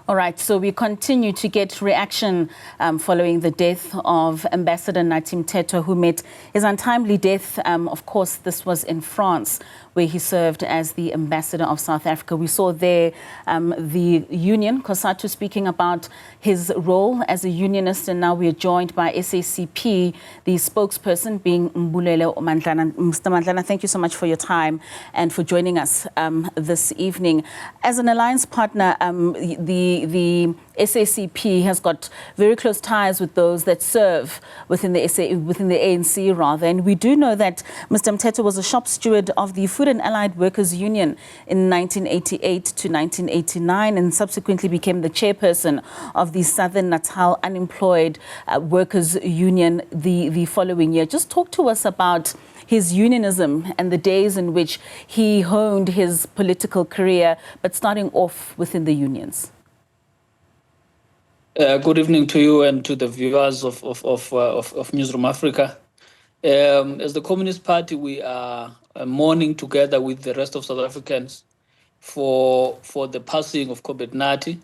All right, so we continue to get reaction following the death of Ambassador Nathi Mthethwa, who met his untimely death. Of course, this was in France, where he served as the ambassador of South Africa. We saw there the union, COSATU, speaking about his role as a unionist, and now we are joined by SACP, the spokesperson being Mbulelo Mandlana. Mr. Mandlana, thank you so much for your time and for joining us this evening. As an alliance partner, the SACP has got very close ties with those that serve within the ANC rather, and we do know that Mr. Mthethwa was a shop steward of the Food and Allied Workers Union in 1988 to 1989 and subsequently became the chairperson of the Southern Natal Unemployed Workers Union the following year. Just talk to us about his unionism and the days in which he honed his political career, but starting off within the unions. Good evening to you and to the viewers of Newzroom Afrika. As the Communist Party, we are mourning together with the rest of South Africans for the passing of Comrade Nathi.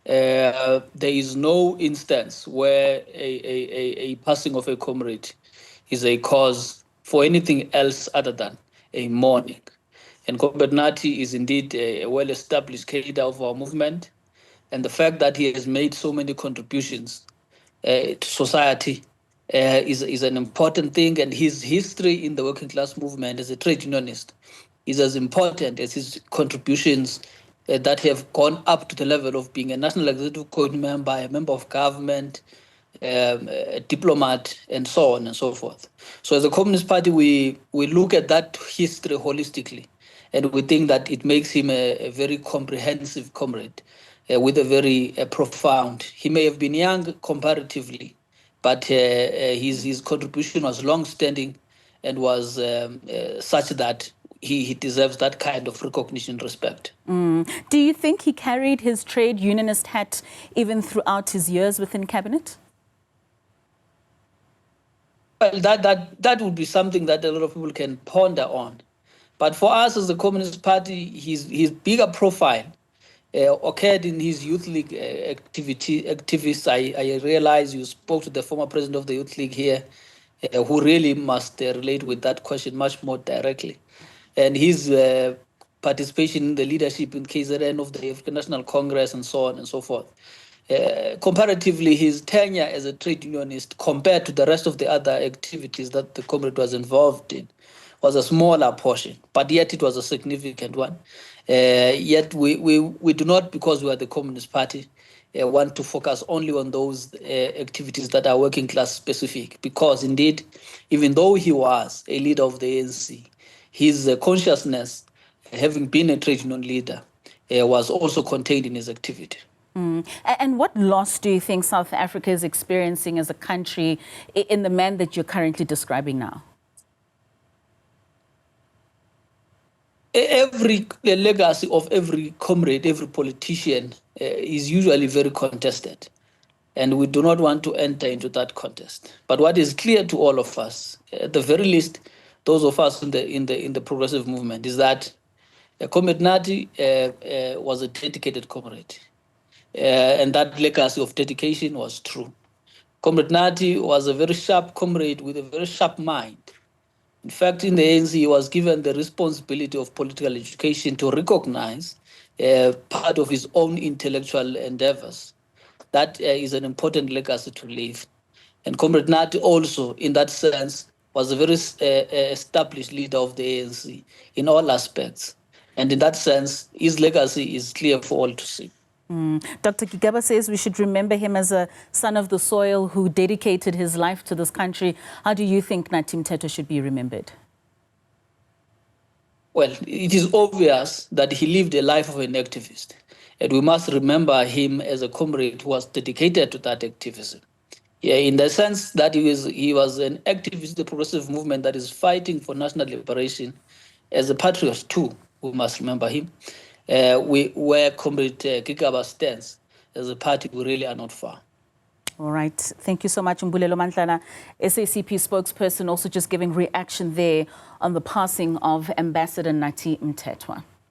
There is no instance where a passing of a comrade is a cause for anything else other than a mourning. And Comrade Nathi is indeed a well-established cadre of our movement. And the fact that he has made so many contributions to society is an important thing. And his history in the working class movement as a trade unionist is as important as his contributions that have gone up to the level of being a National Executive Committee member, a member of government, a diplomat, and so on and so forth. So as a Communist Party, we look at that history holistically, and we think that it makes him a very comprehensive comrade. With a very profound. He may have been young comparatively, but his contribution was long-standing and was such that he deserves that kind of recognition and respect. Do you think he carried his trade unionist hat even throughout his years within cabinet? Well, that would be something that a lot of people can ponder on. But for us as the Communist Party, his bigger profile occurred in his youth league activities. I realize you spoke to the former president of the youth league here, who really must relate with that question much more directly. And his participation in the leadership in KZN of the African National Congress and so on and so forth. Comparatively, his tenure as a trade unionist compared to the rest of the other activities that the comrade was involved in was a smaller portion, but yet it was a significant one. Yet we do not, because we are the Communist Party, want to focus only on those activities that are working class specific, because indeed, even though he was a leader of the ANC, his consciousness, having been a trade union leader, was also contained in his activity. And what loss do you think South Africa is experiencing as a country in the man that you're currently describing now? The legacy of every comrade, every politician is usually very contested, and we do not want to enter into that contest. But what is clear to all of us, at the very least, those of us in the progressive movement, is that Comrade Nathi was a dedicated comrade, and that legacy of dedication was true. Comrade Nathi was a very sharp comrade with a very sharp mind. In fact, in the ANC, he was given the responsibility of political education to recognize part of his own intellectual endeavors. That is an important legacy to leave. And Comrade Nathi also, in that sense, was a very established leader of the ANC in all aspects. And in that sense, his legacy is clear for all to see. Dr. Gigaba says we should remember him as a son of the soil who dedicated his life to this country. How do you think Nathi Mthethwa should be remembered? Well, it is obvious that he lived a life of an activist, and we must remember him as a comrade who was dedicated to that activism. Yeah, in the sense that he was an activist, the progressive movement that is fighting for national liberation. As a patriot too, we must remember him. Where Comrade Gigaba stands as a party, we really are not far. All right. Thank you so much, Mbulelo Mandlana, SACP spokesperson, also just giving reaction there on the passing of Ambassador Nathi Mthethwa.